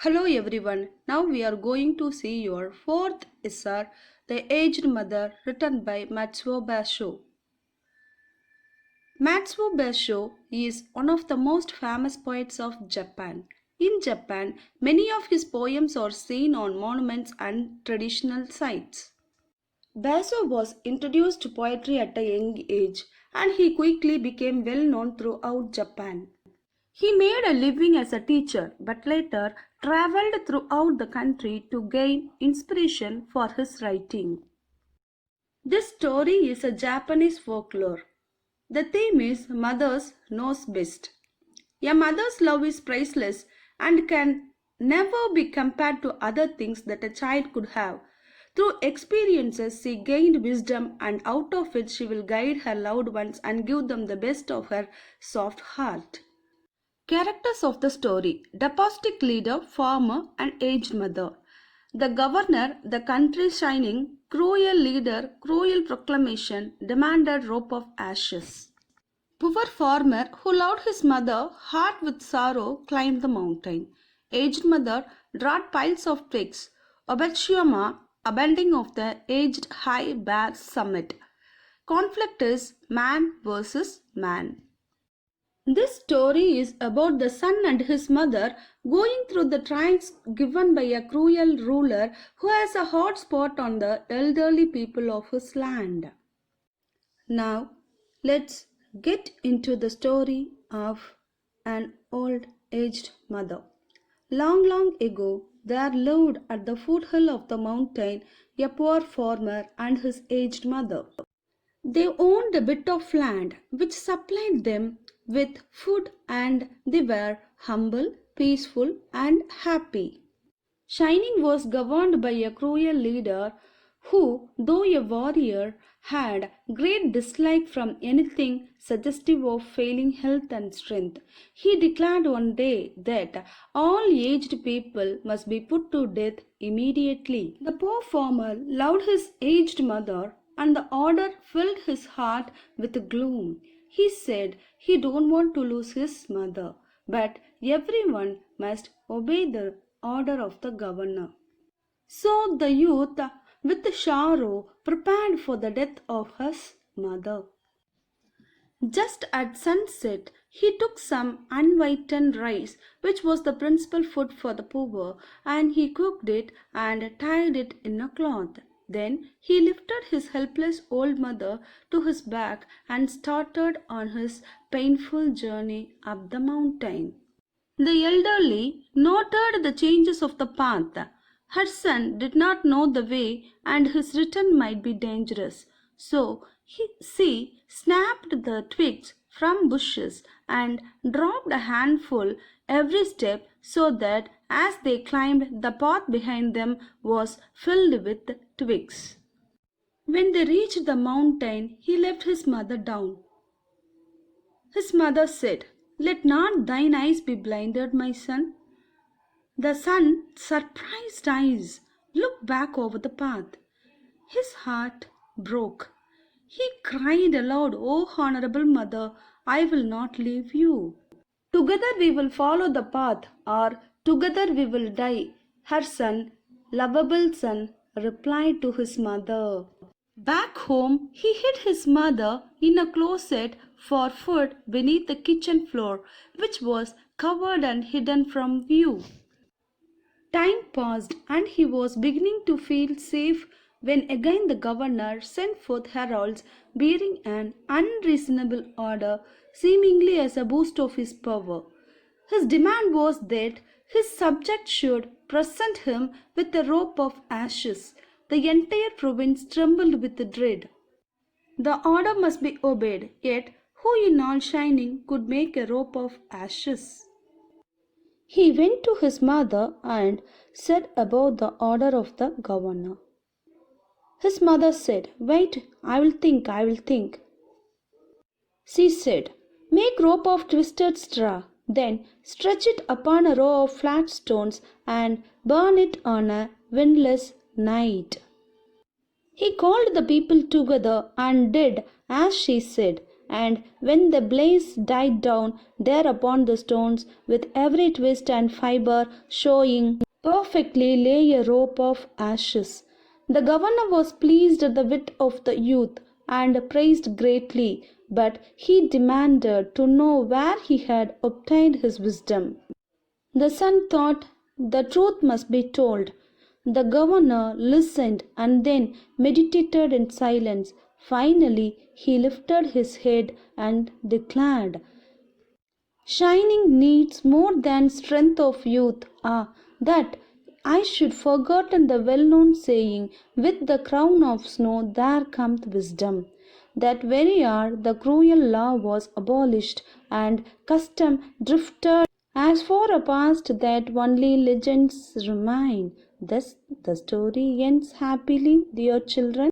Hello everyone. Now we are going to see your fourth essay, The Aged Mother, written by Matsuo Basho. Matsuo Basho is one of the most famous poets of Japan. In Japan, many of his poems are seen on monuments and traditional sites. Basho was introduced to poetry at a young age and he quickly became well known throughout Japan. He made a living as a teacher but later traveled throughout the country to gain inspiration for his writing. This story is a Japanese folklore. The theme is Mother's Knows Best. A mother's love is priceless and can never be compared to other things that a child could have. Through experiences, she gained wisdom, and out of it, she will guide her loved ones and give them the best of her soft heart. Characters of the story: Despotic leader, farmer, and aged mother. The governor, the country's shining, cruel leader, cruel proclamation, demanded rope of ashes. Poor farmer who loved his mother, heart with sorrow, climbed the mountain. Aged mother brought piles of twigs. Obetshioma, abandoning of the aged high bare summit. Conflict is man versus man. This story is about the son and his mother going through the trials given by a cruel ruler who has a hot spot on the elderly people of his land. Now, let's get into the story of an old aged mother. Long, long ago, there lived at the foothill of the mountain a poor farmer and his aged mother. They owned a bit of land which supplied them with food, and they were humble, peaceful, and happy. Shining was governed by a cruel leader who, though a warrior, had great dislike from anything suggestive of failing health and strength. He declared one day that all aged people must be put to death immediately. The poor farmer loved his aged mother, and the order filled his heart with gloom. He said he don't want to lose his mother, but everyone must obey the order of the governor. So the youth, with sorrow, prepared for the death of his mother. Just at sunset, he took some unwhitened rice, which was the principal food for the poor, and he cooked it and tied it in a cloth. Then he lifted his helpless old mother to his back and started on his painful journey up the mountain. The elderly noted the changes of the path. Her son did not know the way and his return might be dangerous. So she snapped the twigs from bushes and dropped a handful every step so that as they climbed, the path behind them was filled with twigs. When they reached the mountain, he left his mother down. His mother said, "Let not thine eyes be blinded, my son." The son's surprised eyes looked back over the path. His heart broke. He cried aloud, "O honorable mother, I will not leave you. Together we will follow the path, or together we will die." Her son, lovable son, replied to his mother. Back home, he hid his mother in a closet for food beneath the kitchen floor, which was covered and hidden from view. Time passed, and he was beginning to feel safe when again the governor sent forth heralds bearing an unreasonable order, seemingly as a boost of his power. His demand was that his subjects should present him with a rope of ashes. The entire province trembled with dread. The order must be obeyed, yet who in all shining could make a rope of ashes? He went to his mother and said about the order of the governor. His mother said, "Wait, I will think. She said, "Make rope of twisted straw, then stretch it upon a row of flat stones and burn it on a windless night." He called the people together and did as she said, And when the blaze died down there upon the stones, with every twist and fibre showing perfectly lay a rope of ashes. The governor was pleased at the wit of the youth, and praised greatly, but he demanded to know where he had obtained his wisdom. The son thought the truth must be told. The governor listened and then meditated in silence. Finally, he lifted his head and declared, shining needs more than strength of youth. Ah, that I should forgotten the well-known saying, with the crown of snow there cometh wisdom. That very hour the cruel law was abolished, and custom drifted as far past that only legends remain. Thus the story ends happily, dear children.